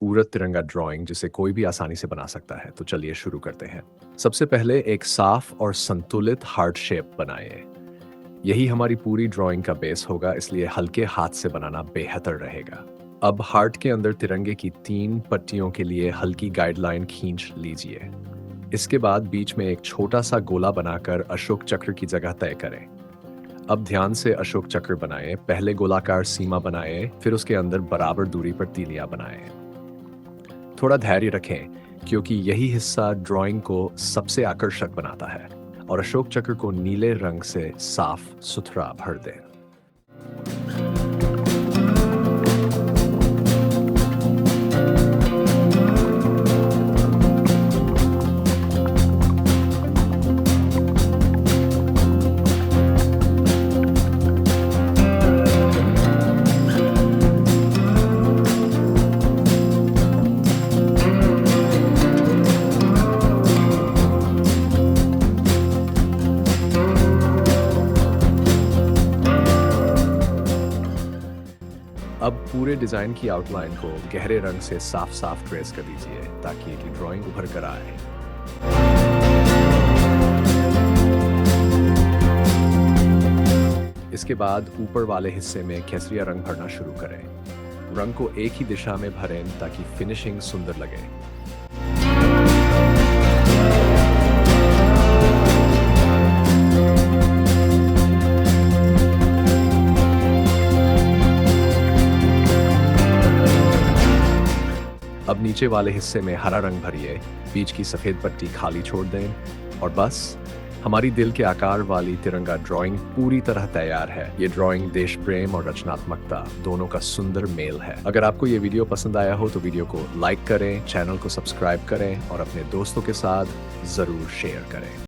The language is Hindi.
खूबसूरत तिरंगा ड्राइंग जिसे कोई भी आसानी से बना सकता है। तो चलिए शुरू करते हैं। सबसे पहले एक साफ और संतुलित हार्ट शेप बनाएं। यही हमारी पूरी ड्राइंग का बेस होगा, इसलिए हल्के हाथ से बनाना बेहतर रहेगा। अब हार्ट के अंदर तिरंगे की 3 पट्टियों के लिए हल्की गाइडलाइन खींच लीजिए। इसके बाद बीच में एक छोटा सा गोला बनाकर अशोक चक्र की जगह तय करें। अब ध्यान से अशोक चक्र बनाएं। पहले गोलाकार सीमा बनाएं, फिर उसके अंदर बराबर दूरी पर तीलियां बनाएं। थोड़ा धैर्य रखें, क्योंकि यही हिस्सा ड्राइंग को सबसे आकर्षक बनाता है। और अशोक चक्र को नीले रंग से साफ सुथरा भर दें। अब पूरे डिजाइन की आउटलाइन को गहरे रंग से साफ साफ ट्रेस कर दीजिए, ताकि ये ड्राइंग उभर कर आए। इसके बाद ऊपर वाले हिस्से में केसरिया रंग भरना शुरू करें। रंग को एक ही दिशा में भरें ताकि फिनिशिंग सुंदर लगे। अब नीचे वाले हिस्से में हरा रंग भरिए, बीच की सफेद पट्टी खाली छोड़ दें और बस हमारी दिल के आकार वाली तिरंगा ड्राइंग पूरी तरह तैयार है। ये ड्राइंग देश प्रेम और रचनात्मकता दोनों का सुंदर मेल है। अगर आपको ये वीडियो पसंद आया हो तो वीडियो को लाइक करें, चैनल को सब्सक्राइब करें और अपने दोस्तों के साथ जरूर शेयर करें।